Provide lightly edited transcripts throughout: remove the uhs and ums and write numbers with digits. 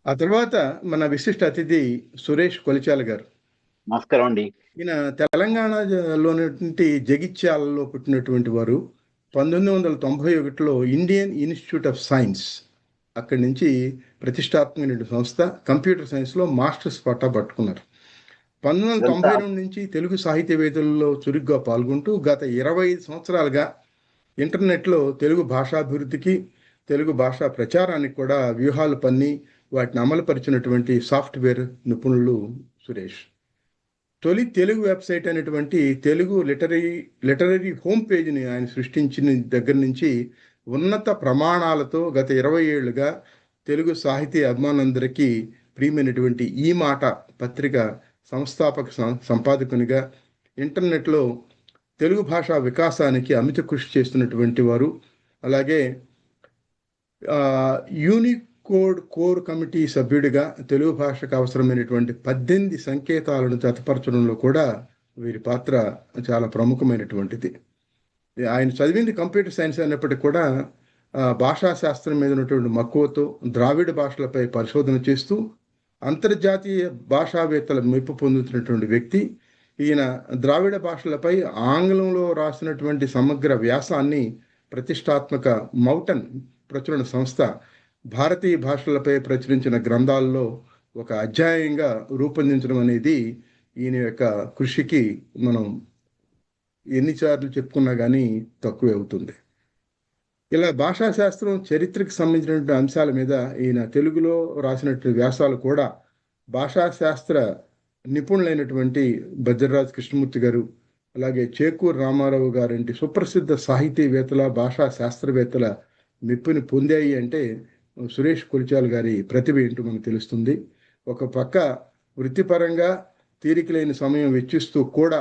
ఆ తర్వాత మన విశిష్ట అతిథి సురేష్ కొలిచాల గారు. నమస్కారం అండి. ఈయన తెలంగాణలోనేటువంటి జగిత్యాలలో పుట్టినటువంటి వారు. 1991లో ఇండియన్ ఇన్స్టిట్యూట్ ఆఫ్ సైన్స్ అక్కడి నుంచి ప్రతిష్టాత్మకమైన సంస్థ కంప్యూటర్ సైన్స్లో మాస్టర్స్ పట్టా పట్టుకున్నారు. ఇదంతా 1992 నుంచి తెలుగు సాహిత్యవేత్తలలో చురుగ్గా పాల్గొంటూ గత 25 సంవత్సరాలుగా ఇంటర్నెట్లో తెలుగు భాషాభివృద్ధికి, తెలుగు భాషా ప్రచారానికి కూడా వ్యూహాలు పన్ని వాటిని అమలుపరిచినటువంటి సాఫ్ట్వేర్ నిపుణులు సురేష్. తొలి తెలుగు వెబ్సైట్ అనేటువంటి తెలుగు లిటరరీ హోమ్ పేజీని ఆయన సృష్టించిన దగ్గర నుంచి ఉన్నత ప్రమాణాలతో గత 20 ఏళ్లుగా తెలుగు సాహితీ అభిమానులందరికీ ప్రియమైనటువంటి ఈ మాట పత్రిక సంస్థాపక సంపాదకునిగా ఇంటర్నెట్లో తెలుగు భాషా వికాసానికి అమిత కృషి చేస్తున్నటువంటి వారు. అలాగే యూనికోడ్ కోర్ కమిటీ సభ్యుడిగా తెలుగు భాషకు అవసరమైనటువంటి 18 సంకేతాలను జతపరచడంలో కూడా వీరి పాత్ర చాలా ప్రముఖమైనటువంటిది. ఆయన చదివింది కంప్యూటర్ సైన్స్ అయినప్పటికీ కూడా భాషా శాస్త్రం మీద ఉన్నటువంటి మక్కువతో ద్రావిడ భాషలపై పరిశోధన చేస్తూ అంతర్జాతీయ భాషావేత్తల మెప్పు పొందుతున్నటువంటి వ్యక్తి. ఈయన ద్రావిడ భాషలపై ఆంగ్లంలో రాసినటువంటి సమగ్ర వ్యాసాన్ని ప్రతిష్టాత్మక మౌటన్ ప్రచురణ సంస్థ భారతీయ భాషలపై ప్రచురించిన గ్రంథాల్లో ఒక అధ్యాయంగా రూపొందించడం అనేది ఈయన యొక్క కృషికి మనం ఎన్నిసార్లు చెప్పుకున్నా కానీ తక్కువే అవుతుంది. ఇలా భాషాశాస్త్రం చరిత్రకు సంబంధించినటువంటి అంశాల మీద ఈయన తెలుగులో రాసినటువంటి వ్యాసాలు కూడా భాషాశాస్త్ర నిపుణులైనటువంటి భద్రరాజు కృష్ణమూర్తి గారు, అలాగే చేకూరు రామారావు గారంటి సుప్రసిద్ధ సాహితీవేత్తల భాషా శాస్త్రవేత్తల మెప్పుని పొందాయి అంటే సురేష్ కొలిచాల్ గారి ప్రతిభ ఏంటో మనకు తెలుస్తుంది. ఒక పక్క వృత్తిపరంగా తీరికలేని సమయం వెచ్చిస్తూ కూడా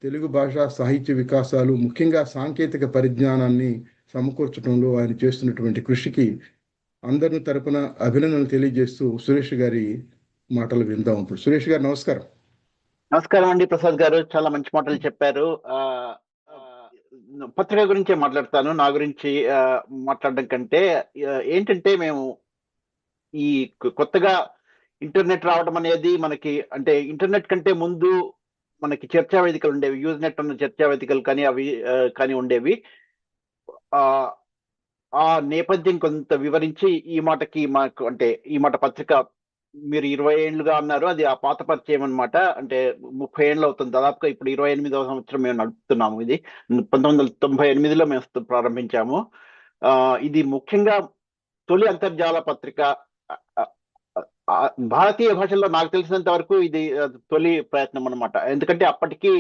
తెలుగు భాషా సాహిత్య వికాసాలు, ముఖ్యంగా సాంకేతిక పరిజ్ఞానాన్ని సమకూర్చడంలో ఆయన చేస్తున్నటువంటి కృషికి అందరి తరపున అభినందనలు తెలియజేస్తూ సురేష్ గారి మాటలు విందాం. ఇప్పుడు సురేష్ గారు నమస్కారం. నమస్కారం అండి ప్రసాద్ గారు, చాలా మంచి మాటలు చెప్పారు. పత్రిక గురించే మాట్లాడతాను. నా గురించి మాట్లాడడం కంటే ఏంటంటే మేము ఈ కొత్తగా ఇంటర్నెట్ రావడం అనేది మనకి, అంటే ఇంటర్నెట్ కంటే ముందు మనకి చర్చా వేదికలు ఉండేవి. యూజ్ నెట్ అన్న చర్చా వేదికలు కానీ అవి కానీ ఉండేవి. ఆ నేపథ్యం కొంత వివరించి ఈ మాటకి మాకు, అంటే ఈ మాట పత్రిక మీరు 20 ఏళ్ళుగా అన్నారు, అది ఆ పాత పరిచయం అనమాట. అంటే 30 ఏళ్ళు అవుతుంది దాదాపుగా. ఇప్పుడు 28వ సంవత్సరం మేము నడుపుతున్నాము. ఇది 1998లో మేము ప్రారంభించాము. ఇది ముఖ్యంగా తొలి అంతర్జాల పత్రిక. భారతీయ భాషల్లో నాకు తెలిసినంత వరకు ఇది తొలి ప్రయత్నం అనమాట. ఎందుకంటే అప్పటికి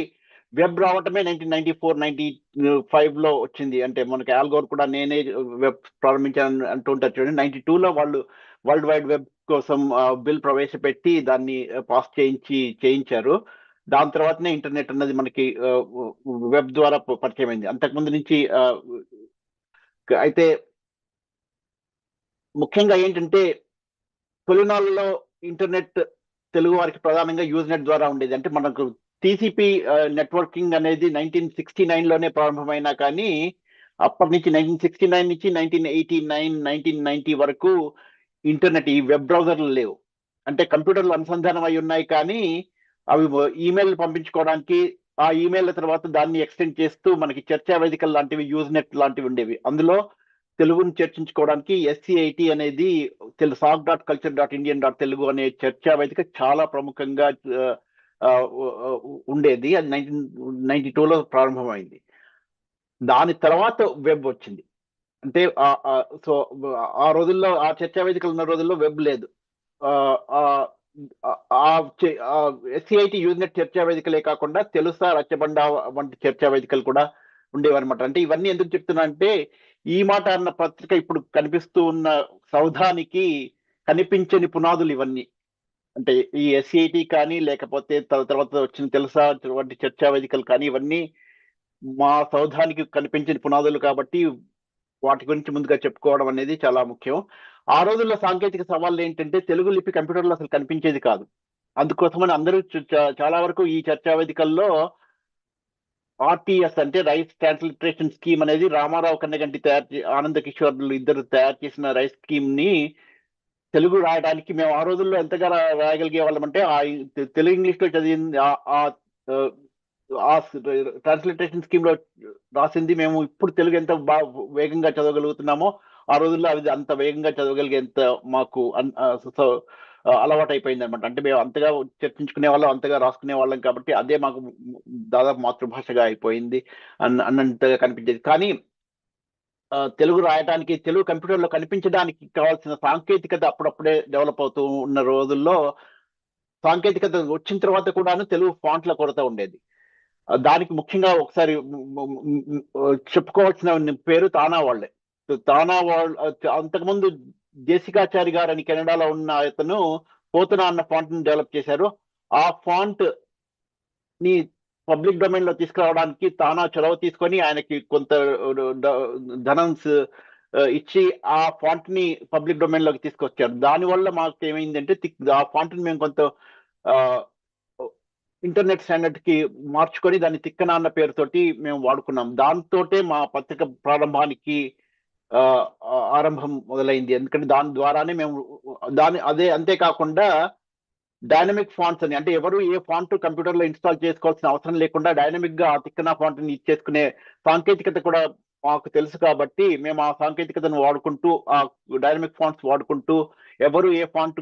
వెబ్ రావటమే 1994-95లో వచ్చింది. అంటే మనకి ఆల్గోర్ కూడా నేనే వెబ్ ప్రారంభించాను అంటూ ఉంటారు చూడండి. 92లో వాళ్ళు వరల్డ్ వైడ్ వెబ్ కోసం బిల్ ప్రవేశపెట్టి దాన్ని పాస్ చేయించారు. దాని తర్వాతనే ఇంటర్నెట్ అన్నది మనకి వెబ్ ద్వారా పరిచయం అయింది. అంతకుముందు నుంచి అయితే ముఖ్యంగా ఏంటంటే తొలినాళ్ళలో ఇంటర్నెట్ తెలుగు వారికి ప్రధానంగా యూజ్ నెట్ ద్వారా ఉండేది. అంటే మనకు టీసీపీ నెట్వర్కింగ్ అనేది 1969లోనే ప్రారంభమైనా కానీ అప్పటి నుంచి 1969 నుంచి 1989 1990 వరకు ఇంటర్నెట్, ఈ వెబ్ బ్రౌజర్లు లేవు. అంటే కంప్యూటర్లు అనుసంధానం అయి ఉన్నాయి కానీ అవి ఈమెయిల్ పంపించుకోవడానికి, ఆ ఈమెయిల్ తర్వాత దాన్ని ఎక్స్టెండ్ చేస్తూ మనకి చర్చా వేదికలు లాంటివి, యూజ్ నెట్ లాంటివి ఉండేవి. అందులో తెలుగును చర్చించుకోవడానికి SCIT అనేది sac.culture.indian.telugu అనే చర్చా వేదిక చాలా ప్రముఖంగా ఉండేది. అది 1992లో ప్రారంభమైంది. దాని తర్వాత వెబ్ వచ్చింది. అంటే సో ఆ రోజుల్లో, ఆ చర్చా వేదికలు ఉన్న రోజుల్లో వెబ్ లేదు. SCIT యూజ్నెట్ చర్చా వేదికలే కాకుండా తెలుసా, రచ్చబండ వంటి చర్చా వేదికలు కూడా ఉండేవన్నమాట. అంటే ఇవన్నీ ఎందుకు చెప్తున్నా అంటే, ఈ మాట అన్న పత్రిక ఇప్పుడు కనిపిస్తూ ఉన్న సౌధానికి కనిపించని పునాదులు ఇవన్నీ. అంటే ఈ SCIT కానీ, లేకపోతే తర్వాత వచ్చిన తెలుసా వంటి చర్చా వేదికలు కానీ, ఇవన్నీ మా సౌధానికి కనిపించిన పునాదులు కాబట్టి వాటి గురించి ముందుగా చెప్పుకోవడం అనేది చాలా ముఖ్యం. ఆ రోజుల్లో సాంకేతిక సవాళ్ళు ఏంటంటే, తెలుగు లిపి కంప్యూటర్లో అసలు కనిపించేది కాదు. అందుకోసమని అందరూ చాలా వరకు ఈ చర్చా వేదికల్లో RTS అంటే రైస్ ట్రాన్స్లిటరేషన్ స్కీమ్ అనేది రామారావు కన్నగంటి ఆనంద కిషోర్లు ఇద్దరు తయారు చేసిన రైస్ స్కీమ్ ని తెలుగు రాయడానికి మేము ఆ రోజుల్లో ఎంతగా రాయగలిగే వాళ్ళం అంటే తెలుగు ఇంగ్లీష్ లో చదివింది ఆ ట్రాన్స్లిటరేషన్ స్కీమ్ లో రాసింది మేము ఇప్పుడు తెలుగు ఎంత బాగా వేగంగా చదవగలుగుతున్నామో ఆ రోజుల్లో అది అంత వేగంగా చదవగలిగేంత మాకు అలవాటు అయిపోయింది అనమాట. అంటే మేము అంతగా చర్చించుకునే వాళ్ళం, అంతగా రాసుకునే వాళ్ళం కాబట్టి అదే మాకు దాదాపు మాతృభాషగా అయిపోయింది అన్నంతగా కనిపించేది. కానీ తెలుగు రాయడానికి, తెలుగు కంప్యూటర్లో కనిపించడానికి కావాల్సిన సాంకేతికత అప్పుడప్పుడే డెవలప్ అవుతూ ఉన్న రోజుల్లో సాంకేతికత వచ్చిన తర్వాత కూడాను తెలుగు ఫాంట్ల కొరత ఉండేది. దానికి ముఖ్యంగా ఒకసారి చెప్పుకోవాల్సిన పేరు తానా వాళ్ళే. తానా వాళ్ళు అంతకుముందు జేసికాచారి గారు అని కెనడాలో ఉన్న అతను పోతునా అన్న ఫాంట్ ని డెవలప్ చేశారు. ఆ ఫాంట్ ని పబ్లిక్ డొమైన్ లో తీసుకురావడానికి తానా చొరవ తీసుకొని ఆయనకి కొంత ధనం ఇచ్చి ఆ ఫాంట్ ని పబ్లిక్ డొమైన్ లోకి తీసుకొచ్చారు. దానివల్ల మాకు ఏమైందంటే ఆ ఫాంట్ ని మేము కొంత ఇంటర్నెట్ స్టాండర్డ్ కి మార్చుకొని దాన్ని తిక్కన అన్న పేరుతోటి మేము వాడుకున్నాం. దాంతోటే మా పత్రిక ప్రారంభానికి ఆరంభం మొదలైంది. ఎందుకంటే దాని ద్వారానే మేము అంతేకాకుండా డైనమిక్ ఫాంట్స్ అని, అంటే ఎవరు ఏ ఫాంట్ కంప్యూటర్ లో ఇన్స్టాల్ చేసుకోవాల్సిన అవసరం లేకుండా డైనమిక్ గా ఆ తిక్కన ఫాంట్ ని ఇచ్చేసుకునే సాంకేతికత కూడా మాకు తెలుసు కాబట్టి మేము ఆ సాంకేతికతను వాడుకుంటూ, ఆ డైనమిక్ ఫాంట్స్ వాడుకుంటూ ఎవరు ఏ ఫాంట్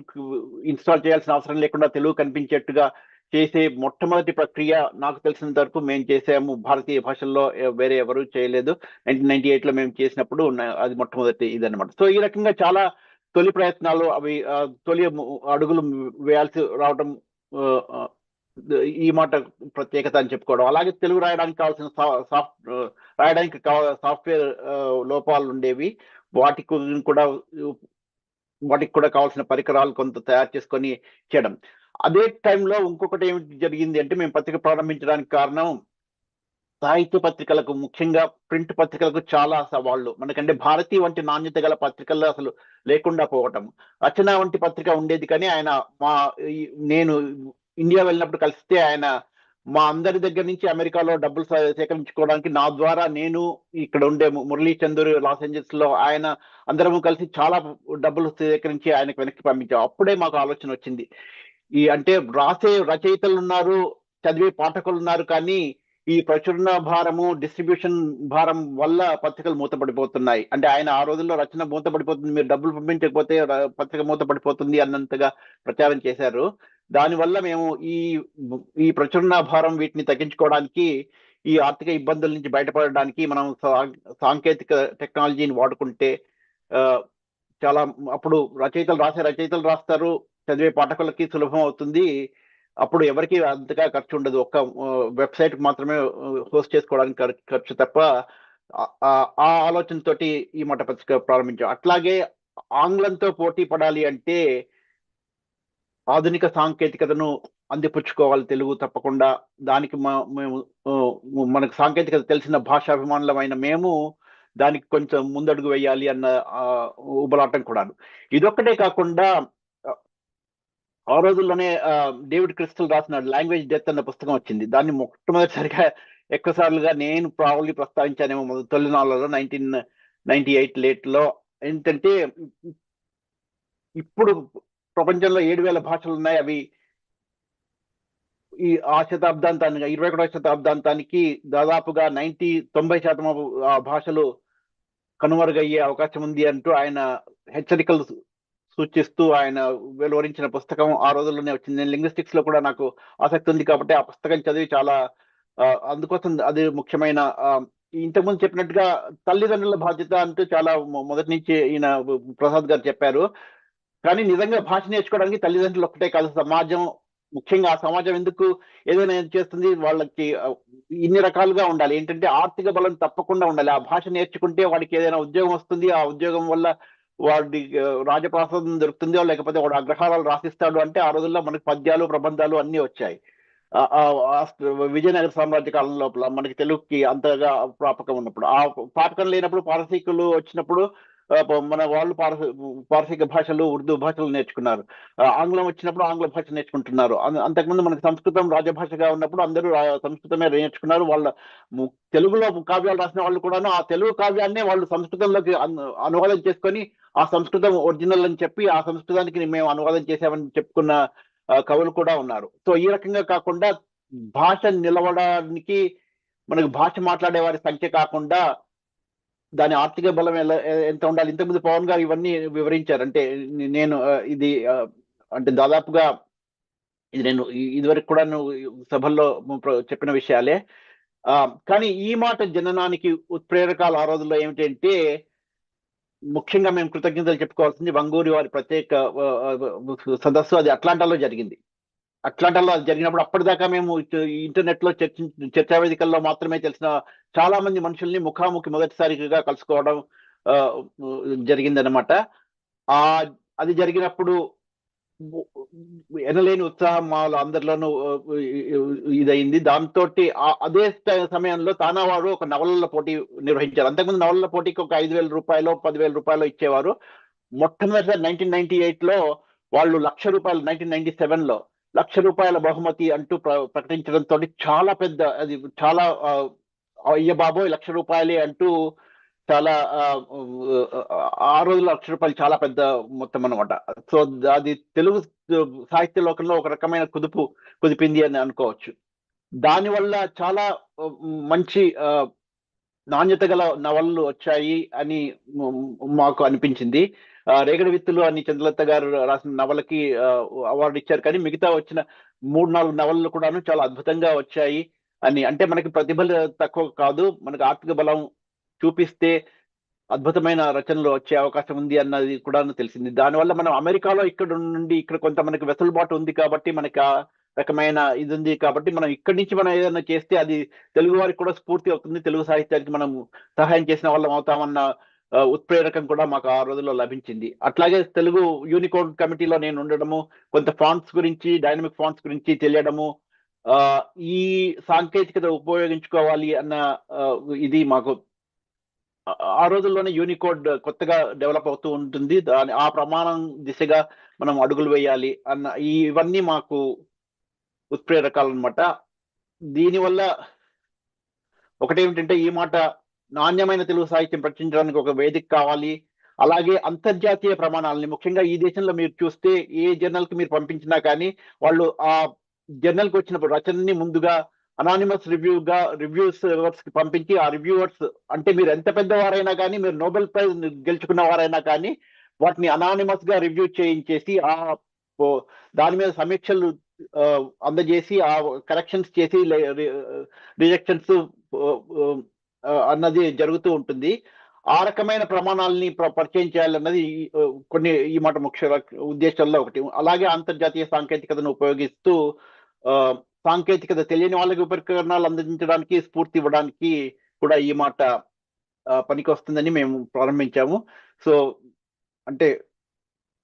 ఇన్స్టాల్ చేయాల్సిన అవసరం లేకుండా తెలుగు కనిపించేట్టుగా చేసే మొట్టమొదటి ప్రక్రియ నాకు తెలిసినంత వరకు మేము చేసాము. భారతీయ భాషల్లో వేరే ఎవరు చేయలేదు. 1998 లో మేము చేసినప్పుడు అది మొట్టమొదటి ఇదన్నమాట. సో ఈ రకంగా చాలా తొలి ప్రయత్నాలు అవి తొలి అడుగులు వేయాల్సి రావడం ఈ మాట ప్రత్యేకత అని చెప్పుకోవడం. అలాగే తెలుగు రాయడానికి కావాల్సిన రాయడానికి సాఫ్ట్వేర్ లోపాలు ఉండేవి. వాటికి కూడా కావాల్సిన పరికరాలు కొంత తయారు చేసుకొని చేయడం. అదే టైంలో ఇంకొకటి ఏమిటి జరిగింది అంటే, మేము పత్రిక ప్రారంభించడానికి కారణం సాహిత్య పత్రికలకు, ముఖ్యంగా ప్రింట్ పత్రికలకు చాలా సవాళ్లు. మనకంటే భారతి వంటి నాణ్యత గల పత్రికల్లో అసలు లేకుండా పోవటం. రచన వంటి పత్రిక ఉండేది కానీ నేను ఇండియా వెళ్ళినప్పుడు కలిస్తే ఆయన మా అందరి దగ్గర నుంచి అమెరికాలో డబ్బులు సేకరించుకోవడానికి నా ద్వారా నేను ఇక్కడ ఉండే మురళీ చందూర్ లాస్ ఏంజల్స్ లో ఆయన అందరము కలిసి చాలా డబ్బులు సేకరించి ఆయనకు వెనక్కి పంపించాం. అప్పుడే మాకు ఆలోచన వచ్చింది, అంటే రాసే రచయితలు ఉన్నారు, చదివే పాఠకులు ఉన్నారు, కానీ ఈ ప్రచురణ భారము, డిస్ట్రిబ్యూషన్ భారం వల్ల పత్రికలు మూతపడిపోతున్నాయి. అంటే ఆయన ఆ రోజుల్లో రచన మూతపడిపోతుంది, మీరు డబ్బులు పంపించకపోతే పత్రిక మూతపడిపోతుంది అన్నంతగా ప్రచారం చేశారు. దానివల్ల మేము ఈ ప్రచురణ భారం వీటిని తగ్గించుకోవడానికి, ఈ ఆర్థిక ఇబ్బందుల నుంచి బయటపడడానికి మనం సాంకేతిక టెక్నాలజీని వాడుకుంటే చాలా, అప్పుడు రచయితలు రాస్తారు, చదివే పాఠకులకి సులభం అవుతుంది. అప్పుడు ఎవరికి అంతగా ఖర్చు ఉండదు, ఒక్క వెబ్సైట్ మాత్రమే హోస్ట్ చేసుకోవడానికి ఖర్చు తప్ప. ఆ ఆలోచనతోటి ఈ మాట పత్రిక ప్రారంభించాం. అట్లాగే ఆంగ్లంతో పోటీ పడాలి అంటే ఆధునిక సాంకేతికతను అందిపుచ్చుకోవాలి తెలుగు తప్పకుండా. దానికి మనకు సాంకేతికత తెలిసిన భాషాభిమానులమైన మేము దానికి కొంచెం ముందడుగు వేయాలి అన్న ఉబలాటం కూడాను. ఇదొక్కటే కాకుండా ఆ రోజుల్లోనే డేవిడ్ క్రిస్టల్ రాసిన లాంగ్వేజ్ డెత్ అన్న పుస్తకం వచ్చింది. దాన్ని మొట్టమొదటిసారిగా ఎక్కువ సార్లుగా నేను ప్రాబ్లీ ప్రస్తావించానేమో తొలినాళ్ళలో 1998 లేట్ లో. ఏంటంటే ఇప్పుడు ప్రపంచంలో 7,000 భాషలు ఉన్నాయి. అవి ఆ శతాబ్దాంతానికి, 21వ శతాబ్దాంతానికి దాదాపుగా 90% భాషలు కనుమరుగయ్యే అవకాశం ఉంది అంటూ ఆయన హెచ్చరికలు సూచిస్తూ ఆయన వెలువరించిన పుస్తకం ఆ రోజుల్లోనే వచ్చింది. నేను లింగ్విస్టిక్స్ లో కూడా నాకు ఆసక్తి ఉంది కాబట్టి ఆ పుస్తకం చదివి చాలా అందుకోసం అది ముఖ్యమైన, ఇంతకుముందు చెప్పినట్టుగా తల్లిదండ్రుల బాధ్యత అంటూ చాలా మొదటి నుంచి ఈయన ప్రసాద్ గారు చెప్పారు. కానీ నిజంగా భాష నేర్చుకోవడానికి తల్లిదండ్రులు ఒక్కటే కాదు, సమాజం, ముఖ్యంగా ఆ సమాజం ఎందుకు ఏదైనా చేస్తుంది, వాళ్ళకి ఇన్ని రకాలుగా ఉండాలి. ఏంటంటే ఆర్థిక బలం తప్పకుండా ఉండాలి. ఆ భాష నేర్చుకుంటే వాడికి ఏదైనా ఉద్యోగం వస్తుంది, ఆ ఉద్యోగం వల్ల వాడి రాజప్రాసాదం దొరుకుతుందో, లేకపోతే వాడు అగ్రహారాలు రాసిస్తాడు. అంటే ఆ రోజుల్లో మనకి పద్యాలు, ప్రబంధాలు అన్ని వచ్చాయి. విజయనగర సామ్రాజ్య కాలం లోపల మనకి తెలుగుకి అంతగా ప్రాపకం ఉన్నప్పుడు, ఆ ప్రాపకం లేనప్పుడు పారసీకులు వచ్చినప్పుడు మన వాళ్ళు పారసీక భాషలు, ఉర్దూ భాషలు నేర్చుకున్నారు. ఆంగ్లం వచ్చినప్పుడు ఆంగ్ల భాష నేర్చుకుంటున్నారు. అంతకుముందు మనకి సంస్కృతం రాజభాషగా ఉన్నప్పుడు అందరూ సంస్కృతమే నేర్చుకున్నారు. వాళ్ళ తెలుగులో కావ్యాలు రాసిన వాళ్ళు కూడాను ఆ తెలుగు కావ్యాన్నే వాళ్ళు సంస్కృతంలోకి అనువాదం చేసుకొని ఆ సంస్కృతం ఒరిజినల్ అని చెప్పి ఆ సంస్కృతానికి మేము అనువాదం చేసామని చెప్పుకున్న కవులు కూడా ఉన్నారు. సో ఈ రకంగా కాకుండా భాష నిలవడానికి మనకు భాష మాట్లాడే వారి సంఖ్య కాకుండా దాని ఆర్థిక బలం ఎంత ఉండాలి. ఇంతకుముందు పవన్ గారు ఇవన్నీ వివరించారు. అంటే నేను ఇది అంటే దాదాపుగా ఇది నేను ఇదివరకు కూడా సభల్లో చెప్పిన విషయాలే. కానీ ఈ మాట జననానికి ఉత్ప్రేరకాలు ఆ రోజుల్లో ఏమిటంటే ముఖ్యంగా మేము కృతజ్ఞతలు చెప్పుకోవాల్సింది వంగూరి వారి ప్రత్యేక సదస్సు. అది అట్లాంటాలో జరిగింది. అట్లాంటాలో అది జరిగినప్పుడు అప్పటిదాకా మేము ఇంటర్నెట్ లో చర్చా వేదికల్లో మాత్రమే తెలిసిన చాలా మంది మనుషుల్ని ముఖాముఖి మొదటిసారిగా కలుసుకోవడం జరిగిందనమాట. అది జరిగినప్పుడు ఎనలేని ఉత్సాహం మా అందరిలోనూ ఇదైంది. దాంతో అదే సమయంలో తానా వారు ఒక నవలల పోటీ నిర్వహించారు. అంతకుముందు నవలల పోటీకి ఒక 5,000 రూపాయలు 10,000 రూపాయలు ఇచ్చేవారు. మొట్టమొదటిసారి 1998 లో వాళ్ళు ₹1,00,000 1997 లో ₹1,00,000 బహుమతి అంటూ ప్రకటించడంతో చాలా పెద్ద, అది చాలా అయ్య బాబోయ్ ₹1,00,000 అంటూ చాలా ఆ రోజుల్లో ₹1,00,000 చాలా పెద్ద మొత్తం అనమాట. సో అది తెలుగు సాహిత్య లోకంలో ఒక రకమైన కుదిపింది అని అనుకోవచ్చు. దానివల్ల చాలా మంచి నాణ్యత గల నవలలు వచ్చాయి అని మాకు అనిపించింది. రేగడి విత్తులు అని చంద్రలత గారు రాసిన నవలకి అవార్డు ఇచ్చారు. కానీ మిగతా వచ్చిన 3-4 నవలలు కూడాను చాలా అద్భుతంగా వచ్చాయి అని. అంటే మనకి ప్రతిభలు తక్కువ కాదు, మనకు ఆర్థిక బలం చూపిస్తే అద్భుతమైన రచనలు వచ్చే అవకాశం ఉంది అన్నది కూడా తెలిసింది. దానివల్ల మనం అమెరికాలో ఇక్కడ నుండి ఇక్కడ కొంత మనకి వెసులుబాటు ఉంది కాబట్టి, మనకి ఆ రకమైన ఇది ఉంది కాబట్టి మనం ఇక్కడి నుంచి మనం ఏదైనా చేస్తే అది తెలుగు వారికి కూడా స్ఫూర్తి అవుతుంది, తెలుగు సాహిత్యానికి మనం సహాయం చేసిన వాళ్ళం అవుతామన్న ఉత్ప్రేరకం కూడా మాకు ఆ రోజుల్లో లభించింది. అట్లాగే తెలుగు యూనికోడ్ కమిటీలో నేను ఉండడము, కొంత ఫాంట్స్ గురించి, డైనమిక్ ఫాంట్స్ గురించి తెలియడము, ఈ సాంకేతికత ఉపయోగించుకోవాలి అన్న ఇది మాకు ఆ రోజుల్లోనే యూనికోడ్ కొత్తగా డెవలప్ అవుతూ ఉంటుంది. ఆ ప్రమాణం దిశగా మనం అడుగులు వేయాలి అన్న ఇవన్నీ మాకు ఉత్ప్రేరకాలు అనమాట. దీనివల్ల ఒకటేమిటంటే ఈ మాట నాణ్యమైన తెలుగు సాహిత్యం ప్రచురించడానికి ఒక వేదిక కావాలి. అలాగే అంతర్జాతీయ ప్రమాణాలని, ముఖ్యంగా ఈ దేశంలో మీరు చూస్తే ఏ జర్నల్ కి మీరు పంపించినా కానీ వాళ్ళు ఆ జర్నల్ కి వచ్చినప్పుడు రచనని ముందుగా అనానిమస్ రివ్యూవర్స్ కి పంపించి, ఆ రివ్యూవర్స్ అంటే మీరు ఎంత పెద్దవారైనా కానీ, మీరు నోబెల్ ప్రైజ్ గెలుచుకున్న వారైనా కానీ వాటిని అనానిమస్ గా రివ్యూ చేయించేసి దాని మీద సమీక్షలు అందజేసి ఆ కరెక్షన్స్ చేసి రిజెక్షన్స్ అన్నది జరుగుతూ ఉంటుంది. ఆ రకమైన ప్రమాణాలని పరిచయం చేయాలన్నది ఈ మాట ముఖ్య ఉద్దేశాల్లో ఒకటి. అలాగే అంతర్జాతీయ సాంకేతికతను ఉపయోగిస్తూ సాంకేతికత తెలియని వాళ్ళకి ఉపకరణాలు అందించడానికి, స్ఫూర్తి ఇవ్వడానికి కూడా ఈ మాట పనికి వస్తుందని మేము ప్రారంభించాము. సో అంటే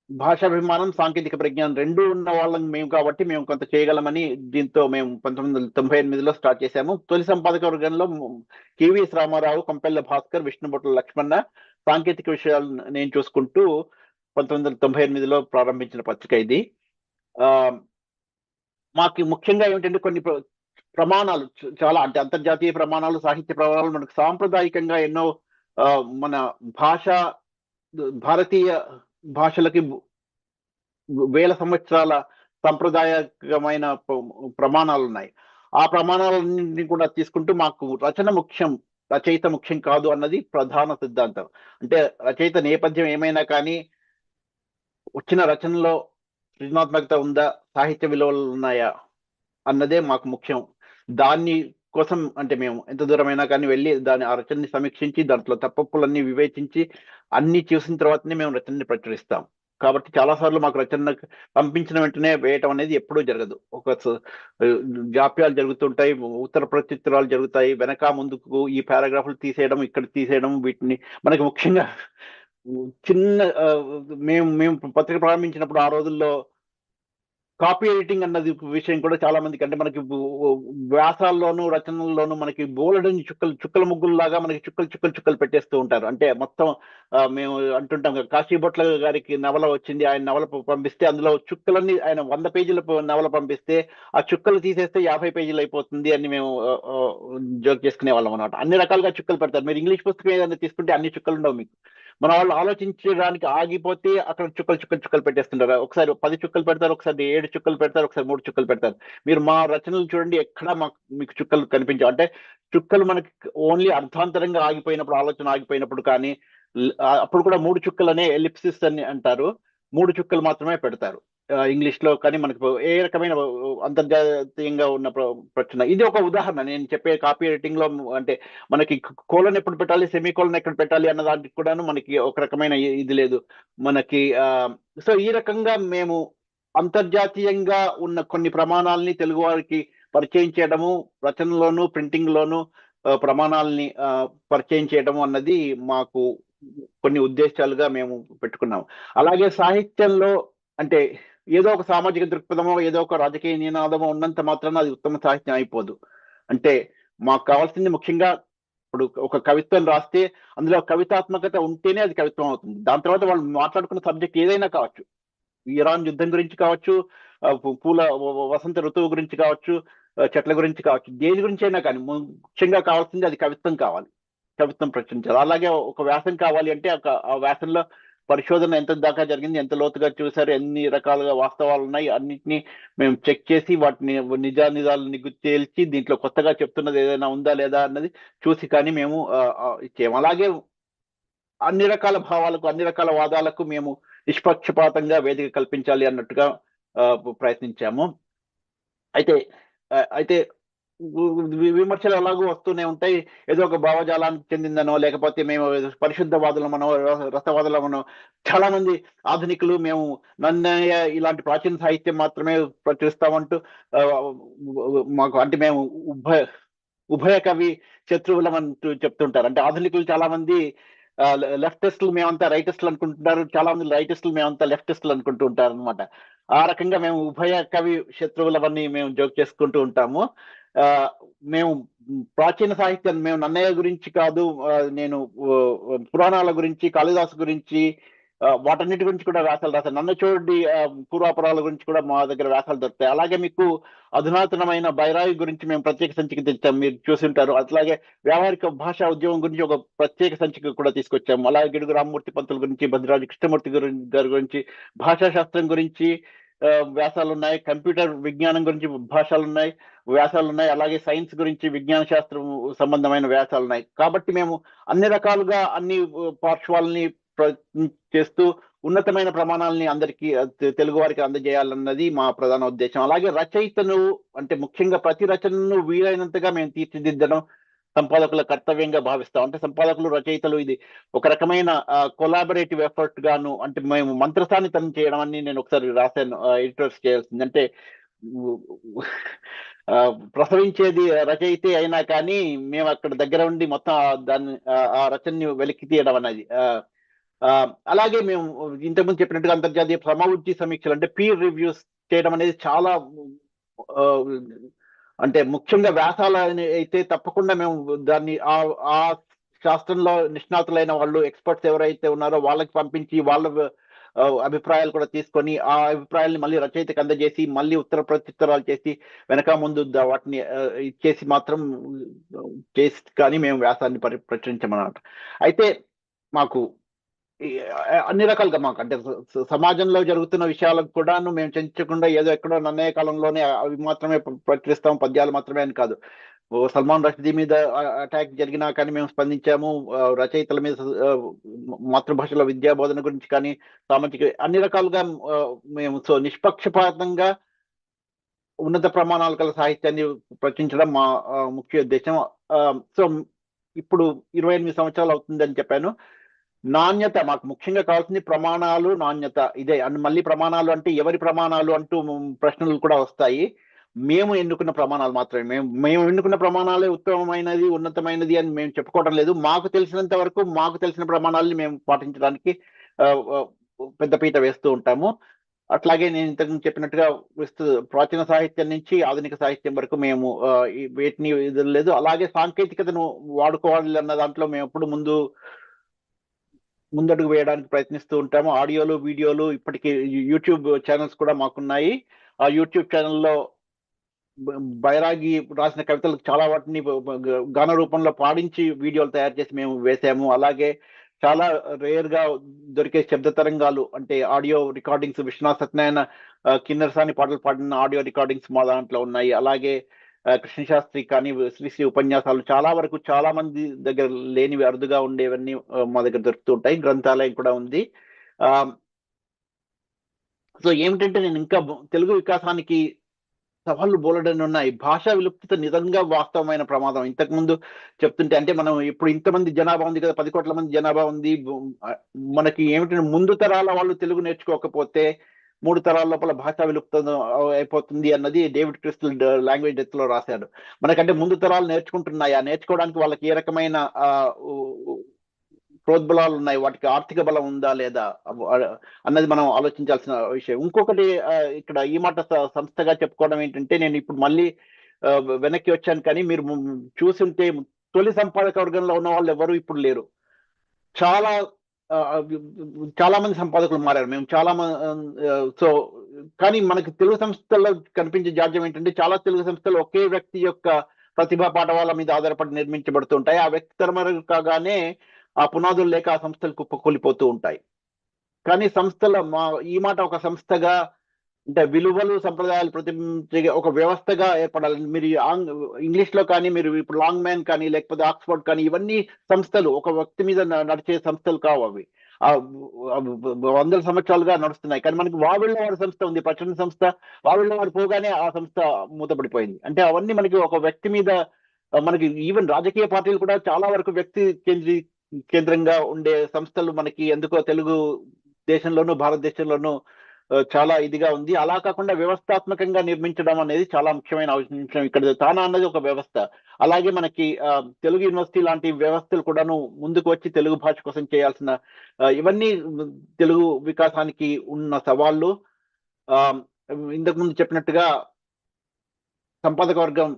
భాషాభిమానం, సాంకేతిక ప్రజ్ఞానం రెండు ఉన్న వాళ్ళం మేము కాబట్టి మేము కొంత చేయగలమని దీంతో మేము 1998లో స్టార్ట్ చేశాము. తొలి సంపాదక వర్గంలో కేవీఎస్ రామారావు, కొంపెల్ల భాస్కర్, విష్ణుభట్ల లక్ష్మణ, సాంకేతిక విషయాలు నేను చూసుకుంటూ 1998లో ప్రారంభించిన పత్రిక ఇది. మాకు ముఖ్యంగా ఏమిటంటే కొన్ని ప్రమాణాలు చాలా, అంటే అంతర్జాతీయ ప్రమాణాలు, సాహిత్య ప్రమాణాలు, మనకు సాంప్రదాయకంగా ఎన్నో మన భారతీయ భాషలకి వేల సంవత్సరాల సంప్రదాయకమైన ప్రమాణాలు ఉన్నాయి. ఆ ప్రమాణాలన్నింటినీ కూడా తీసుకుంటూ మాకు రచన ముఖ్యం, రచయిత ముఖ్యం కాదు అన్నది ప్రధాన సిద్ధాంతం. అంటే రచయిత నేపథ్యం ఏమైనా కానీ వచ్చిన రచనలో సృజనాత్మకత ఉందా, సాహిత్య విలువలు ఉన్నాయా అన్నదే మాకు ముఖ్యం. దాన్ని కోసం అంటే మేము ఎంత దూరమైనా కానీ వెళ్ళి ఆ రచనని సమీక్షించి దాంట్లో తప్పప్పులన్నీ వివేచించి అన్ని చూసిన తర్వాతనే మేము రచనని ప్రచురిస్తాం. కాబట్టి చాలాసార్లు మాకు రచన పంపించిన వెంటనే వేయటం అనేది ఎప్పుడూ జరగదు. ఒక జాప్యాలు జరుగుతుంటాయి, ఉత్తర ప్రత్యుత్తరాలు జరుగుతాయి, వెనక ముందుకు ఈ పారాగ్రాఫ్లు తీసేయడం, ఇక్కడ తీసేయడం, వీటిని మనకి ముఖ్యంగా చిన్న మేము పత్రిక ప్రారంభించినప్పుడు ఆ రోజుల్లో కాపీ ఎడిటింగ్ అన్నది విషయం కూడా చాలా మందికి, అంటే మనకి వ్యాసాల్లోనూ రచనల్లోనూ మనకి బోలెడని చుక్కల ముగ్గుల్లాగా మనకి చుక్కలు పెట్టేస్తూ ఉంటారు. అంటే మొత్తం మేము అంటుంటాం కదా, కాశీబొట్ల గారికి నవల వచ్చింది, ఆయన నవల పంపిస్తే అందులో చుక్కలన్నీ, ఆయన 100 పేజీల నవల పంపిస్తే ఆ చుక్కలు తీసేస్తే 50 పేజీలు అయిపోతుంది అని మేము జోక్ చేసుకునే వాళ్ళం అనమాట. అన్ని రకాలుగా చుక్కలు పెడతారు. మీరు ఇంగ్లీష్ పుస్తకం ఏదైనా తీసుకుంటే అన్ని చుక్కలు ఉండవు మీకు. మన వాళ్ళు ఆలోచించడానికి ఆగిపోతే అక్కడ చుక్కలు పెట్టేస్తుంటారు. ఒకసారి 10 చుక్కలు పెడతారు, ఒకసారి 7 చుక్కలు పెడతారు, ఒకసారి 3 చుక్కలు పెడతారు. మీరు మా రచనలు చూడండి, ఎక్కడా మీకు చుక్కలు కనిపించవు. అంటే చుక్కలు మనకి ఓన్లీ అర్థాంతరంగా ఆగిపోయినప్పుడు, ఆలోచన ఆగిపోయినప్పుడు కానీ, అప్పుడు కూడా 3 చుక్కలనే ఎలిప్సిస్ అని అంటారు. 3 చుక్కలు మాత్రమే పెడతారు ఇంగ్లీష్ లో. కానీ మనకు ఏ రకమైన అంతర్జాతీయంగా ఉన్న ప్రశ్న ఇది ఒక ఉదాహరణ. నేను చెప్పే కాపీ ఎడిటింగ్ లో అంటే మనకి కోలన్ ఎప్పుడు పెట్టాలి, సెమీ కోలన్ ఎక్కడ పెట్టాలి అన్న దానికి కూడాను మనకి ఒక రకమైన ఇది లేదు మనకి. సో ఈ రకంగా మేము అంతర్జాతీయంగా ఉన్న కొన్ని ప్రమాణాలని తెలుగు వారికి పరిచయం చేయడము, రచనలోను ప్రింటింగ్ లోను ప్రమాణాలని పరిచయం చేయడము అన్నది మాకు కొన్ని ఉద్దేశాలుగా మేము పెట్టుకున్నాం. అలాగే సాహిత్యంలో అంటే ఏదో ఒక సామాజిక దృక్పథమో, ఏదో ఒక రాజకీయ నినాదమో ఉన్నంత మాత్రాన అది ఉత్తమ సాహిత్యం అయిపోదు. అంటే మాకు కావాల్సింది ముఖ్యంగా, ఇప్పుడు ఒక కవిత్వం రాస్తే అందులో కవితాత్మకత ఉంటేనే అది కవిత్వం అవుతుంది. దాని తర్వాత వాళ్ళు మాట్లాడుకున్న సబ్జెక్ట్ ఏదైనా కావచ్చు, ఇరాన్ యుద్ధం గురించి కావచ్చు, పూల వసంత ఋతువు గురించి కావచ్చు, చెట్ల గురించి కావచ్చు, దేని గురించి అయినా కానీ ముఖ్యంగా కావాల్సింది అది కవిత్వం కావాలి, కవిత్వం ప్రచురించాలి. అలాగే ఒక వ్యాసం కావాలి అంటే ఆ వ్యాసంలో పరిశోధన ఎంత దాకా జరిగింది, ఎంత లోతుగా చూసారు, ఎన్ని రకాలుగా వాస్తవాలు ఉన్నాయి, అన్నిటినీ మేము చెక్ చేసి వాటిని నిజాలు తేల్చి దీంట్లో కొత్తగా చెప్తున్నది ఏదైనా ఉందా లేదా అన్నది చూసి కానీ మేము ఇచ్చేము. అలాగే అన్ని రకాల భావాలకు, అన్ని రకాల వాదాలకు మేము నిష్పక్షపాతంగా వేదిక కల్పించాలి అన్నట్టుగా ప్రయత్నించాము. అయితే విమర్శలు ఎలాగో వస్తూనే ఉంటాయి. ఏదో ఒక భావజాలానికి చెందిందనో, లేకపోతే మేము పరిశుద్ధవాదులమనో, రసవాదులమనో, చాలా మంది ఆధునికులు మేము నన్నయ్య ఇలాంటి ప్రాచీన సాహిత్యం మాత్రమే ప్రచురిస్తామంటూ మాకు, అంటే మేము ఉభయ కవి శత్రువులమంటూ చెప్తుంటారు. అంటే ఆధునికులు చాలా మంది లెఫ్టిస్టులు మేమంతా రైటిస్టులు అనుకుంటున్నారు, చాలా మంది రైటిస్టులు మేమంతా లెఫ్టిస్టులు అనుకుంటూ ఉంటారు అనమాట. ఆ రకంగా మేము ఉభయ కవి శత్రువులవన్నీ మేము జోక్ చేసుకుంటూ ఉంటాము. మేము ప్రాచీన సాహిత్యం, మేము నన్నయ్య గురించి కాదు, నేను పురాణాల గురించి, కాళిదాసు గురించి, వాటన్నిటి గురించి కూడా వ్యాసాలు రాశాను. నన్ను చూడండి, పూర్వాపురాల గురించి కూడా మా దగ్గర వ్యాసాలు దొరుకుతాయి. అలాగే మీకు అధునాతనమైన బైరాగి గురించి మేము ప్రత్యేక సంచిక తెచ్చాం, మీరు చూసింటారు. అట్లాగే వ్యావహారిక భాషా ఉద్యమం గురించి ఒక ప్రత్యేక సంచిక కూడా తీసుకొచ్చాము. అలాగే గిడుగు రామమూర్తి పంతుల గురించి, భద్రాజు కృష్ణమూర్తి గారి గురించి, భాషా శాస్త్రం గురించి వ్యాసాలు ఉన్నాయి, కంప్యూటర్ విజ్ఞానం గురించి వ్యాసాలు ఉన్నాయి, అలాగే సైన్స్ గురించి, విజ్ఞాన శాస్త్రం సంబంధమైన వ్యాసాలు ఉన్నాయి. కాబట్టి మేము అన్ని రకాలుగా అన్ని పార్శ్వాలని చేస్తూ ఉన్నతమైన ప్రమాణాలని అందరికీ, తెలుగు వారికి అందజేయాలన్నది మా ప్రధాన ఉద్దేశం. అలాగే రచయితను, అంటే ముఖ్యంగా ప్రతి రచనను వీలైనంతగా మేము తీర్చిదిద్దడం సంపాదకుల కర్తవ్యంగా భావిస్తాం. అంటే సంపాదకులు, రచయితలు ఇది ఒక రకమైన కొలాబరేటివ్ ఎఫర్ట్ గాను, అంటే మేము మంత్రసానితనం చేయడం అని నేను ఒకసారి రాశాను, ఎడిటర్స్ చేయాల్సింది. అంటే ప్రసవించేది రచయితే అయినా కానీ మేము అక్కడ దగ్గర ఉండి మొత్తం దాన్ని, ఆ రచనని వెలికి తీయడం అనేది. అలాగే మేము ఇంతకుముందు చెప్పినట్టుగా అంతర్జాతీయ సమవుజ్జి సమీక్షలు, అంటే పీర్ రివ్యూస్ చేయడం అనేది చాలా, అంటే ముఖ్యంగా వ్యాసాలు అయితే తప్పకుండా మేము దాన్ని ఆ శాస్త్రంలో నిష్ణాతులైన వాళ్ళు, ఎక్స్పర్ట్స్ ఎవరైతే ఉన్నారో వాళ్ళకి పంపించి వాళ్ళ అభిప్రాయాలు కూడా తీసుకొని, ఆ అభిప్రాయాల్ని మళ్ళీ రచయితకి అందజేసి, మళ్ళీ ఉత్తర ప్రత్యుత్తరాలు చేసి, వెనక ముందు వాటిని ఇచ్చేసి మాత్రం చేసి కానీ మేము వ్యాసాన్ని ప్రచురించమన్నమాట. అయితే మాకు అన్ని రకాలుగా మాకు, అంటే సమాజంలో జరుగుతున్న విషయాలకు కూడాను మేము చెంచకుండా ఏదో ఎక్కడో నన్నయ్య కాలంలోనే అవి మాత్రమే ప్రచురిస్తాం, పద్యాలు మాత్రమే అని కాదు. సల్మాన్ రష్దీ మీద అటాక్ జరిగినా కానీ మేము స్పందించాము. రచయితల మీద మాతృభాషలో విద్యా బోధన గురించి కానీ, సామాజిక అన్ని రకాలుగా మేము నిష్పక్షపాతంగా ఉన్నత ప్రమాణాలు గల సాహిత్యాన్ని ప్రచురించడం మా ముఖ్య ఉద్దేశం. సో ఇప్పుడు 28 సంవత్సరాలు అవుతుందని చెప్పాను. నాణ్యత మాకు ముఖ్యంగా కావాల్సింది, ప్రమాణాలు, నాణ్యత. ఇదే. అండ్ మళ్ళీ ప్రమాణాలు అంటే ఎవరి ప్రమాణాలు అంటూ ప్రశ్నలు కూడా వస్తాయి. మేము ఎన్నుకున్న ప్రమాణాలు మాత్రమే, మేము ఎన్నుకున్న ప్రమాణాలే ఉత్తమమైనది, ఉన్నతమైనది అని మేము చెప్పుకోవడం లేదు. మాకు తెలిసినంత వరకు మాకు తెలిసిన ప్రమాణాలని మేము పాటించడానికి పెద్దపీట వేస్తూ ఉంటాము. అట్లాగే నేను ఇంతకు చెప్పినట్టుగా ప్రాచీన సాహిత్యం నుంచి ఆధునిక సాహిత్యం వరకు మేము వేటిని ఇది లేదు. అలాగే సాంకేతికతను వాడుకోవాలి అన్న దాంట్లో మేము ఎప్పుడు ముందడుగు వేయడానికి ప్రయత్నిస్తూ ఉంటాము. ఆడియోలు, వీడియోలు, ఇప్పటికీ యూట్యూబ్ ఛానల్స్ కూడా మాకున్నాయి. ఆ యూట్యూబ్ ఛానల్లో బైరాగి రాసిన కవితలు చాలా వాటిని గాన రూపంలో పాడించి వీడియోలు తయారు చేసి మేము వేసాము. అలాగే చాలా రేర్ గా దొరికే శబ్ద తరంగాలు అంటే ఆడియో రికార్డింగ్స్, విశ్వనాథ్ సత్యనారాయణ కిన్నెరసాని పాటలు పాడిన ఆడియో రికార్డింగ్స్ మా దాంట్లో ఉన్నాయి. అలాగే కృష్ణశాస్త్రి కానీ, శ్రీశ్రీ ఉపన్యాసాలు చాలా వరకు చాలా మంది దగ్గర లేనివి, అరుదుగా ఉండేవన్నీ మా దగ్గర దొరుకుతూ ఉంటాయి. గ్రంథాలయం కూడా ఉంది. సో ఏమిటంటే నేను ఇంకా తెలుగు వికాసానికి సవాళ్ళు బోలెడన్ని ఉన్నాయి. భాషా విలుప్తితో నిజంగా వాస్తవమైన ప్రమాదం. ఇంతకు ముందు చెప్తుంటే అంటే మనం ఇప్పుడు ఇంతమంది జనాభా ఉంది కదా, 10 కోట్ల మంది జనాభా ఉంది. మనకి ఏమిటంటే ముందు తరాల వాళ్ళు తెలుగు నేర్చుకోకపోతే 3 తరాల లోపల భాషా విలుప్తం అయిపోతుంది అన్నది డేవిడ్ క్రిస్టల్ లాంగ్వేజ్ డెత్ లో రాశాడు. మనకంటే ముందు తరాలు నేర్చుకుంటున్నాయి. ఆ నేర్చుకోవడానికి వాళ్ళకి ఏ రకమైన ప్రోద్బలాలు ఉన్నాయి, వాటికి ఆర్థిక బలం ఉందా లేదా అన్నది మనం ఆలోచించాల్సిన విషయం. ఇంకొకటి ఇక్కడ ఈ మాట సంస్థగా చెప్పుకోవడం ఏంటంటే, నేను ఇప్పుడు మళ్ళీ వెనక్కి వచ్చాను, కానీ మీరు చూసుంటే తొలి సంపాదక వర్గంలో ఉన్న వాళ్ళు ఎవరు ఇప్పుడు లేరు. చాలా మంది సంపాదకులు మారారు. మేము చాలా సో కానీ మనకి తెలుగు సంస్థల్లో కనిపించే జాడ్యం ఏంటంటే, చాలా తెలుగు సంస్థలు ఒకే వ్యక్తి యొక్క ప్రతిభా పాఠవాల మీద ఆధారపడి నిర్మించబడుతుంటాయి. ఆ వ్యక్తి తరమరుగు కాగానే ఆ పునాదులు లేక ఆ సంస్థలు కుప్పకూలిపోతూ ఉంటాయి. కానీ ఈ మాట ఒక సంస్థగా అంటే విలువలు, సంప్రదాయాలు ప్రతిబింబించే ఒక వ్యవస్థగా ఏర్పడాలి. మీరు ఇంగ్లీష్ లో కానీ, మీరు ఇప్పుడు లాంగ్ మ్యాన్ కానీ, లేకపోతే ఆక్స్ఫర్డ్ కానీ, ఇవన్నీ సంస్థలు ఒక వ్యక్తి మీద నడిచే సంస్థలు కావు. అవి వందల సంవత్సరాలుగా నడుస్తున్నాయి. కానీ మనకి వావిళ్ళవారి సంస్థ ఉంది, ప్రచురణ సంస్థ. వావిళ్ళవారు పోగానే ఆ సంస్థ మూతపడిపోయింది. అంటే అవన్నీ మనకి ఒక వ్యక్తి మీద, మనకి ఈవెన్ రాజకీయ పార్టీలు కూడా చాలా వరకు వ్యక్తి కేంద్రంగా ఉండే సంస్థలు మనకి ఎందుకో తెలుగు దేశంలోనూ భారతదేశంలోనూ చాలా ఇదిగా ఉంది. అలా కాకుండా వ్యవస్థాత్మకంగా నిర్మించడం అనేది చాలా ముఖ్యమైన అంశం. ఇక్కడ తానా అన్నది ఒక వ్యవస్థ. అలాగే మనకి తెలుగు యూనివర్సిటీ లాంటి వ్యవస్థలు కూడాను ముందుకు వచ్చి తెలుగు భాష కోసం చేయాల్సిన ఇవన్నీ తెలుగు వికాసానికి ఉన్న సవాళ్ళు. ఇంతకు ముందు చెప్పినట్టుగా సంపాదక వర్గం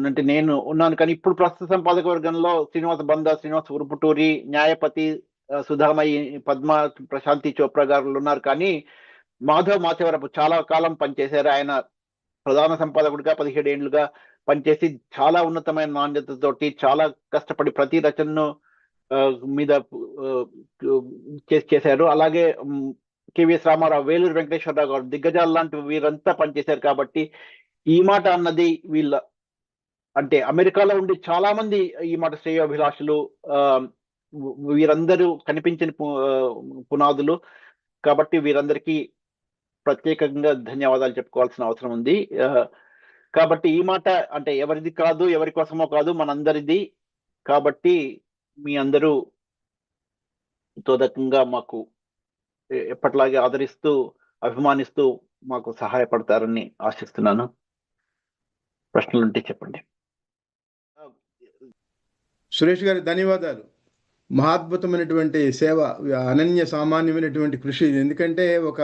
అంటే నేను ఉన్నాను, కానీ ఇప్పుడు ప్రస్తుత సంపాదక వర్గంలో శ్రీనివాస బంద, శ్రీనివాస ఉరుపుటూరి, న్యాయపతి, సుధామయి, పద్మ, ప్రశాంతి చోప్రా గారు ఉన్నారు. కానీ మాధవ్ మాచవరపు చాలా కాలం పనిచేశారు. ఆయన ప్రధాన సంపాదకుడిగా 17 ఏళ్లుగా పనిచేసి చాలా ఉన్నతమైన నాణ్యతతోటి చాలా కష్టపడి ప్రతి రచనను మీద చేశారు. అలాగే కెవిఎస్ రామారావు, వేలూరు వెంకటేశ్వరరావు గారు, దిగ్గజాలు లాంటి వీరంతా పనిచేశారు. కాబట్టి ఈ మాట అన్నది అంటే అమెరికాలో ఉండి చాలా మంది ఈ మాట శ్రేయోభిలాషులు, వీరందరూ కనిపించిన పునాదులు. కాబట్టి వీరందరికీ ప్రత్యేకంగా ధన్యవాదాలు చెప్పుకోవాల్సిన అవసరం ఉంది. కాబట్టి ఈ మాట అంటే ఎవరిది కాదు, ఎవరి కోసమో కాదు, మనందరిది. కాబట్టి మీ అందరూ తోదకంగా మాకు ఎప్పటిలాగే ఆదరిస్తూ, అభిమానిస్తూ మాకు సహాయపడతారని ఆశిస్తున్నాను. ప్రశ్నలు ఉంటే చెప్పండి. సురేష్ గారి ధన్యవాదాలు. మహాద్భుతమైనటువంటి సేవ, అనన్య సామాన్యమైనటువంటి కృషి. ఎందుకంటే ఒక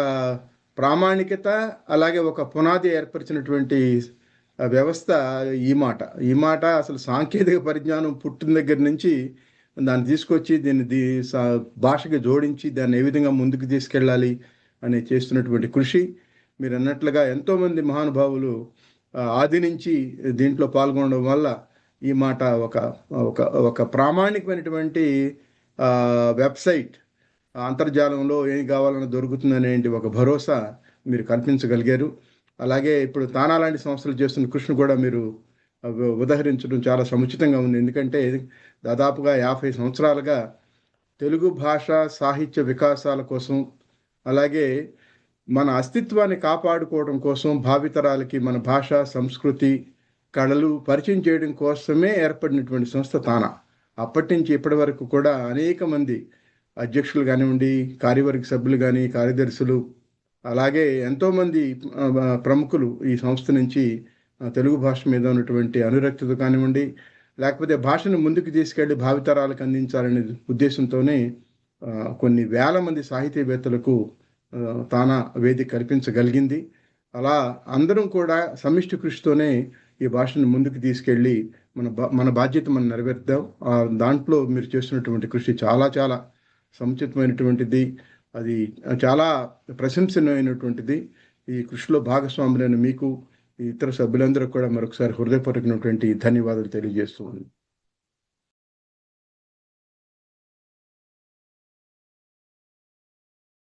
ప్రామాణికత, అలాగే ఒక పునాది ఏర్పరిచినటువంటి వ్యవస్థ ఈ మాట అసలు సాంకేతిక పరిజ్ఞానం పుట్టిన దగ్గర నుంచి దాన్ని తీసుకొచ్చి దీన్ని భాషకి జోడించి దాన్ని ఏ విధంగా ముందుకు తీసుకెళ్ళాలి అని చేస్తున్నటువంటి కృషి. మీరు అన్నట్లుగా ఎంతోమంది మహానుభావులు ఆది నుంచి దీంట్లో పాల్గొనడం వల్ల ఈ మాట ఒక ప్రామాణికమైనటువంటి వెబ్సైట్, అంతర్జాలంలో ఏం కావాలన్నా దొరుకుతుందనే ఒక భరోసా మీరు కల్పించగలిగారు. అలాగే ఇప్పుడు తానా లాంటి సంస్థలు చేస్తున్న కృషిని కూడా మీరు ఉదహరించడం చాలా సముచితంగా ఉంది. ఎందుకంటే దాదాపుగా 50 సంవత్సరాలుగా తెలుగు భాష సాహిత్య వికాసాల కోసం, అలాగే మన అస్తిత్వాన్ని కాపాడుకోవడం కోసం, భావితరాలకి మన భాష, సంస్కృతి, కళలు పరిచయం చేయడం కోసమే ఏర్పడినటువంటి సంస్థ తానా. అప్పటి నుంచి ఇప్పటి వరకు కూడా అనేక మంది అధ్యక్షులు కానివ్వండి, కార్యవర్గ సభ్యులు కానీ, కార్యదర్శులు, అలాగే ఎంతోమంది ప్రముఖులు ఈ సంస్థ నుంచి తెలుగు భాష మీద ఉన్నటువంటి అనురక్తత కానివ్వండి, లేకపోతే భాషను ముందుకు తీసుకెళ్లి భావితరాలకు అందించాలనే ఉద్దేశంతోనే కొన్ని వేల మంది సాహితీవేత్తలకు తానా వేదిక కల్పించగలిగింది. అలా అందరం కూడా సమిష్టి కృషితోనే ఈ భాషను ముందుకు తీసుకెళ్ళి మన బాధ్యత మనం నెరవేర్దాం. దాంట్లో మీరు చేస్తున్నటువంటి కృషి చాలా చాలా సముచితమైనటువంటిది. అది చాలా ప్రశంసనీయమైనటువంటిది. ఈ కృషిలో భాగస్వాములైన మీకు, ఇతర సభ్యులందరూ కూడా మరొకసారి హృదయపూర్వకమైనటువంటి ధన్యవాదాలు తెలియజేస్తూ ఉన్నాను.